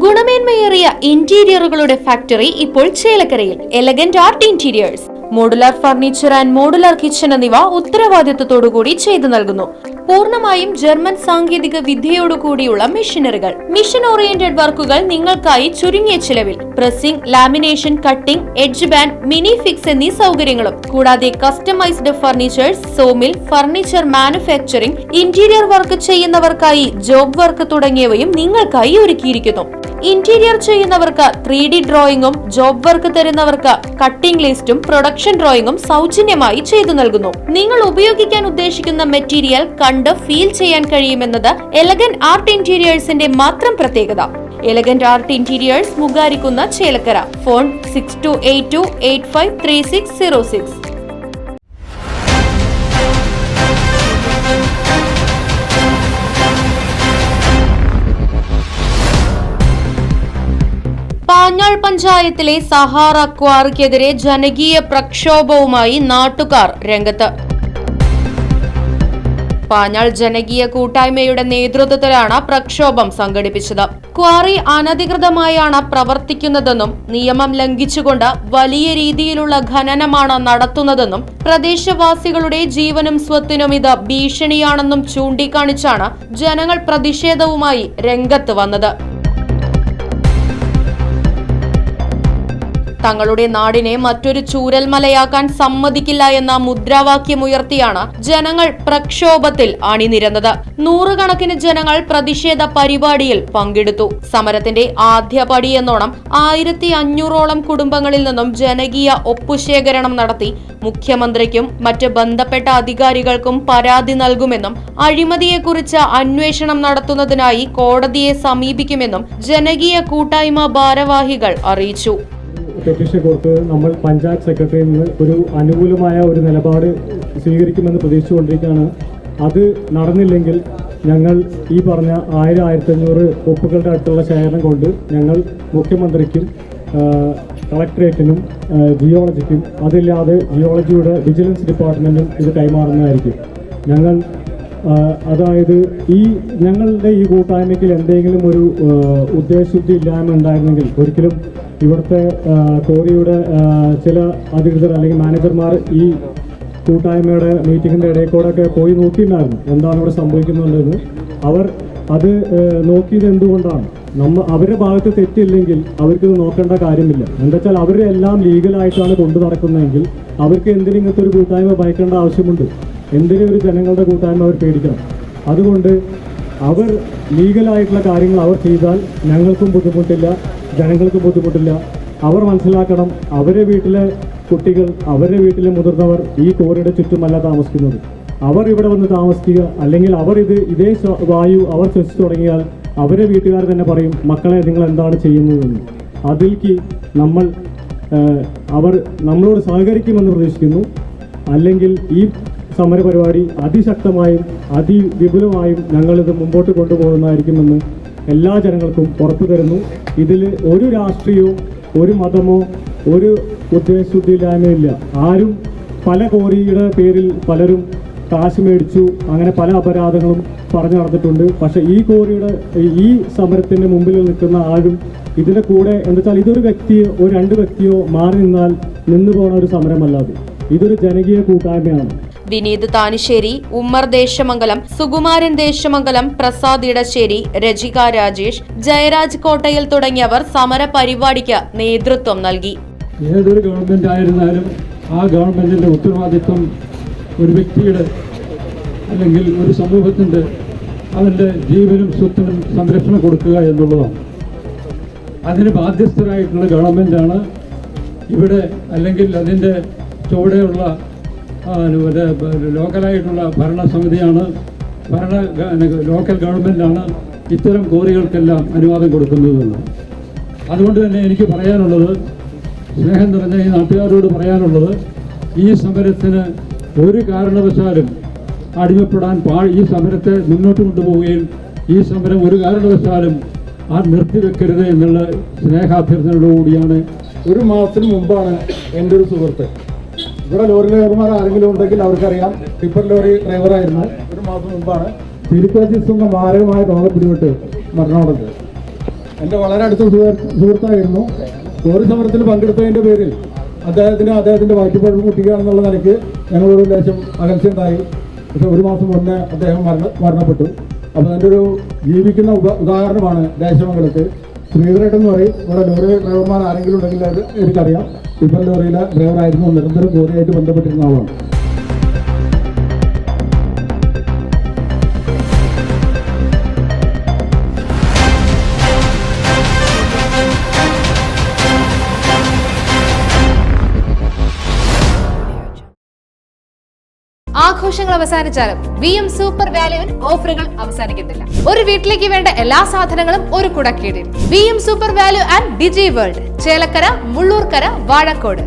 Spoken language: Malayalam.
ഗുണമേന്മയേറിയ ഇന്റീരിയറുകളുടെ ഫാക്ടറി ഇപ്പോൾ ചേലക്കരയിൽ. Elegant art interiors, modular furniture and modular kitchen എന്നിവ ഉത്തരവാദിത്തത്തോടുകൂടി ചെയ്തു നൽകുന്നു. പൂർണ്ണമായും ജർമ്മൻ സാങ്കേതിക വിദ്യയോടുകൂടിയുള്ള മെഷീനറികൾ, മിഷൻ ഓറിയന്റഡ് വർക്കുകൾ നിങ്ങൾക്കായി ചുരുങ്ങിയ ചിലവിൽ. Pressing, lamination, cutting, edge band, mini fix എന്നീ സൗകര്യങ്ങളും കൂടാതെ customised furnitures, sawmill, furniture manufacturing, interior work ചെയ്യുന്നവർക്കായി ജോബ് വർക്ക് തുടങ്ങിയവയും നിങ്ങൾക്കായി ഒരുക്കിയിരിക്കുന്നു. ഇന്റീരിയർ ചെയ്യുന്നവർക്ക് 3D ഡ്രോയിങ്ങും, ജോബ് വർക്ക് തരുന്നവർക്ക് കട്ടിംഗ് ലിസ്റ്റും പ്രൊഡക്ഷൻ ഡ്രോയിങ്ങും സൗജന്യമായി ചെയ്തു നൽകുന്നു. നിങ്ങൾ ഉപയോഗിക്കാൻ ഉദ്ദേശിക്കുന്ന മെറ്റീരിയൽ കണ്ട് ഫീൽ ചെയ്യാൻ കഴിയുമെന്നത് എലഗന്റ് ആർട്ട് ഇന്റീരിയേഴ്സിന്റെ മാത്രം പ്രത്യേകത. എലഗന്റ് ആർട്ട് ഇന്റീരിയേഴ്സ്, മുഗാരിക്കുന്ന, ചേലക്കര. ഫോൺ 6282853606. പാഞ്ഞാൾ പഞ്ചായത്തിലെ സഹാറ ക്വാറിക്കെതിരെ ജനകീയ പ്രക്ഷോഭവുമായി നാട്ടുകാർ രംഗത്ത്. പാഞ്ഞാൾ ജനകീയ കൂട്ടായ്മയുടെ നേതൃത്വത്തിലാണ് പ്രക്ഷോഭം സംഘടിപ്പിച്ചത്. ക്വാറി അനധികൃതമായാണ് പ്രവർത്തിക്കുന്നതെന്നും നിയമം ലംഘിച്ചുകൊണ്ട് വലിയ രീതിയിലുള്ള ഖനനമാണ് നടത്തുന്നതെന്നും പ്രദേശവാസികളുടെ ജീവനും സ്വത്തിനും ഇത് ഭീഷണിയാണെന്നും ചൂണ്ടിക്കാണിച്ചാണ് ജനങ്ങൾ പ്രതിഷേധവുമായി രംഗത്ത് വന്നത്. തങ്ങളുടെ നാടിനെ മറ്റൊരു ചൂരൽമലയാക്കാൻ സമ്മതിക്കില്ല എന്ന മുദ്രാവാക്യമുയർത്തിയാണ് ജനങ്ങൾ പ്രക്ഷോഭത്തിൽ അണിനിരന്നത്. നൂറുകണക്കിന് ജനങ്ങൾ പ്രതിഷേധ പരിപാടിയിൽ പങ്കെടുത്തു. സമരത്തിന്റെ ആദ്യ പടിയെന്നോണം 1500ഓളം കുടുംബങ്ങളിൽ നിന്നും ജനകീയ ഒപ്പുശേഖരണം നടത്തി മുഖ്യമന്ത്രിക്കും മറ്റ് ബന്ധപ്പെട്ട അധികാരികൾക്കും പരാതി നൽകുമെന്നും അഴിമതിയെക്കുറിച്ച് അന്വേഷണം നടത്തുന്നതിനായി കോടതിയെ സമീപിക്കുമെന്നും ജനകീയ കൂട്ടായ്മ ഭാരവാഹികൾ അറിയിച്ചു. പെറ്റീഷൻ കൊടുത്ത് നമ്മൾ പഞ്ചായത്ത് സെക്രട്ടറിയിൽ നിന്ന് ഒരു അനുകൂലമായ ഒരു നിലപാട് സ്വീകരിക്കുമെന്ന് പ്രതീക്ഷിച്ചുകൊണ്ടിരിക്കുകയാണ്. അത് നടന്നില്ലെങ്കിൽ ഞങ്ങൾ ഈ പറഞ്ഞ 1000-1500 ഒപ്പുകളുടെ അടുത്തുള്ള ശേഖരണം കൊണ്ട് ഞങ്ങൾ മുഖ്യമന്ത്രിക്കും കളക്ടറേറ്റിനും ജിയോളജിക്കും, അതില്ലാതെ ജിയോളജിയുടെ വിജിലൻസ് ഡിപ്പാർട്ട്മെൻറ്റും ഇത് കൈമാറുന്നതായിരിക്കും. ഞങ്ങൾ അതായത് ഞങ്ങളുടെ ഈ കൂട്ടായ്മയ്ക്ക് എന്തെങ്കിലും ഒരു ഉദ്ദേശശുദ്ധി ഇല്ലായ്മ ഉണ്ടായിരുന്നെങ്കിൽ ഒരിക്കലും ഇവിടുത്തെ കോറിയുടെ ചില അധികൃതർ അല്ലെങ്കിൽ മാനേജർമാർ ഈ കൂട്ടായ്മയുടെ മീറ്റിങ്ങിൻ്റെ ഇടയിൽ കൂടെയൊക്കെ പോയി നോക്കിയിട്ടുണ്ടായിരുന്നു എന്താണ് ഇവിടെ സംഭവിക്കുന്നുണ്ടെന്ന്. അവർ അത് നോക്കിയത് എന്തുകൊണ്ടാണ്? അവരുടെ ഭാഗത്ത് തെറ്റില്ലെങ്കിൽ അവർക്കിത് നോക്കേണ്ട കാര്യമില്ല. എന്താ വെച്ചാൽ അവരെല്ലാം ലീഗലായിട്ടാണ് കൊണ്ടു നടക്കുന്നതെങ്കിൽ അവർക്ക് എന്തിനും ഇങ്ങനത്തെ ഒരു കൂട്ടായ്മ ഭയക്കേണ്ട ആവശ്യമുണ്ട്? എന്തിനും ഒരു ജനങ്ങളുടെ കൂട്ടായ്മ അവർ പേടിക്കണം? അതുകൊണ്ട് അവർ ലീഗലായിട്ടുള്ള കാര്യങ്ങൾ അവർ ചെയ്താൽ ഞങ്ങൾക്കും ബുദ്ധിമുട്ടില്ല, ജനങ്ങൾക്കും ബുദ്ധിമുട്ടില്ല. അവർ മനസ്സിലാക്കണം, അവരുടെ വീട്ടിലെ കുട്ടികൾ, അവരുടെ വീട്ടിലെ മുതിർന്നവർ ഈ കോറിയുടെ ചുറ്റുമല്ല താമസിക്കുന്നത്. അവർ ഇവിടെ വന്ന് താമസിക്കുക, അല്ലെങ്കിൽ അവർ ഇതേ വായു അവർ ശ്വസിച്ചു തുടങ്ങിയാൽ അവരെ വീട്ടുകാർ തന്നെ പറയും, മക്കളെ നിങ്ങൾ എന്താണ് ചെയ്യുന്നതെന്ന്. അതിലേക്ക് അവർ നമ്മളോട് സഹകരിക്കുമെന്ന് പ്രതീക്ഷിക്കുന്നു. അല്ലെങ്കിൽ ഈ സമരപരിപാടി അതിശക്തമായും അതിവിപുലമായും ഞങ്ങളിത് മുമ്പോട്ട് കൊണ്ടുപോകുന്നതായിരിക്കുമെന്ന് എല്ലാ ജനങ്ങൾക്കും ഉറപ്പു തരുന്നു. ഇതിൽ ഒരു രാഷ്ട്രീയവും ഒരു മതമോ ഒരു ഉദ്ദേശശുദ്ധിയില്ലായ്മയില്ല. ആരും പല കോറിയുടെ പേരിൽ പലരും കാശ് മേടിച്ചു, അങ്ങനെ പല അപരാധങ്ങളും പറഞ്ഞു നടന്നിട്ടുണ്ട്. പക്ഷെ ഈ കോറിയുടെ ഈ സമരത്തിൻ്റെ മുമ്പിൽ നിൽക്കുന്ന ആരും ഇതിൻ്റെ കൂടെ എന്താ വെച്ചാൽ ഇതൊരു വ്യക്തിയോ ഒരു 2 വ്യക്തിയോ മാറി നിന്നു പോണ ഒരു സമരമല്ലാതെ ഇതൊരു ജനകീയ കൂട്ടായ്മയാണ്. വിനീത് താനിശ്ശേരി, ഉമ്മർ ദേശമംഗലം, സുകുമാരൻ ദേശമംഗലം, പ്രസാദ് ഇടശ്ശേരി, രജിക രാജേഷ്, ജയരാജ് കോട്ടയിൽ തുടങ്ങിയവർ സമര പരിപാടിക്ക് നേതൃത്വം നൽകി. ഏതൊരു ഗവൺമെന്റ് ആയിരുന്നാലും ആ ഗവൺമെന്റിന്റെ ഉത്തരവാദിത്വം ഒരു വ്യക്തിയുടെ അല്ലെങ്കിൽ ഒരു സമൂഹത്തിന്റെ അതിൻ്റെ ജീവനും സ്വത്തിനും സംരക്ഷണം കൊടുക്കുക എന്നുള്ളതാണ്. അതിന് ബാധ്യസ്ഥരായിട്ടുള്ള ഗവൺമെന്റാണ് ഇവിടെ, അല്ലെങ്കിൽ അതിൻ്റെ ചുവടെയുള്ള ലോക്കലായിട്ടുള്ള ഭരണസമിതിയാണ്, ലോക്കൽ ഗവൺമെൻറ്റാണ് ഇത്തരം കോറികൾക്കെല്ലാം അനുവാദം കൊടുക്കുന്നതെന്ന്. അതുകൊണ്ട് തന്നെ എനിക്ക് പറയാനുള്ളത്, സ്നേഹം നിറഞ്ഞ ഈ നാട്ടുകാരോട് പറയാനുള്ളത്, ഈ സമരത്തിന് ഒരു കാരണവശാലും അടിമപ്പെടാൻ ഈ സമരത്തെ മുന്നോട്ട് കൊണ്ടുപോവുകയും ഈ സമരം ഒരു കാരണവശാലും നിർത്തിവെക്കരുത് എന്നുള്ള സ്നേഹാഭ്യർത്ഥനയോടുകൂടിയാണ്. ഒരു മാസത്തിന് മുമ്പാണ് എൻ്റെ ഒരു സുഹൃത്ത്, ഇവിടെ ലോറി ഡ്രൈവർമാർ ആരെങ്കിലും ഉണ്ടെങ്കിൽ അവർക്കറിയാം, ടിപ്പർ ലോറി ഡ്രൈവറായിരുന്നു. ഒരു മാസം മുമ്പാണ് തിരുപ്പതിസുന്ന മാരകമായ രോഗം പിടിപെട്ട് മരണമടഞ്ഞത്. എൻ്റെ വളരെ അടുത്ത സുഹൃത്തായിരുന്നു. കോറി സമരത്തിൽ പങ്കെടുത്തതിൻ്റെ പേരിൽ അദ്ദേഹത്തിൻ്റെ വാറ്റുപഴം കുട്ടിയാണെന്നുള്ള നിലയ്ക്ക് ഞങ്ങളൊരു ലേശം അകൽച്ചയുണ്ടായി. പക്ഷെ 1 മാസം മുന്നേ അദ്ദേഹം മരണപ്പെട്ടു. അപ്പോൾ അതിൻ്റെ ഒരു ജീവിക്കുന്ന ഉദാഹരണമാണ് ദേശമംഗലത്ത്. ശ്രീധരേട്ടൻ എന്ന് പറയും. ഇവിടെ ലോറി ഡ്രൈവർമാർ ആരെങ്കിലും ഉണ്ടെങ്കിൽ അത് എനിക്കറിയാം. ടിപ്പർ ലോറിയിലെ ഡ്രൈവറായിരുന്നു. നിരന്തരം കോറിയായിട്ട് ബന്ധപ്പെട്ടിരുന്ന ആളാണ്. ആഘോഷങ്ങൾ അവസാനിച്ചാലും VM സൂപ്പർ വാല്യുവിൽ ഓഫറുകൾ അവസാനിക്കുന്നില്ല. ഒരു വീട്ടിലേക്ക് വേണ്ട എല്ലാ സാധനങ്ങളും ഒരു കുടക്കീഴിൽ. VM super value and digi world, Chelakkara, Mullurkara, Vazhakkode.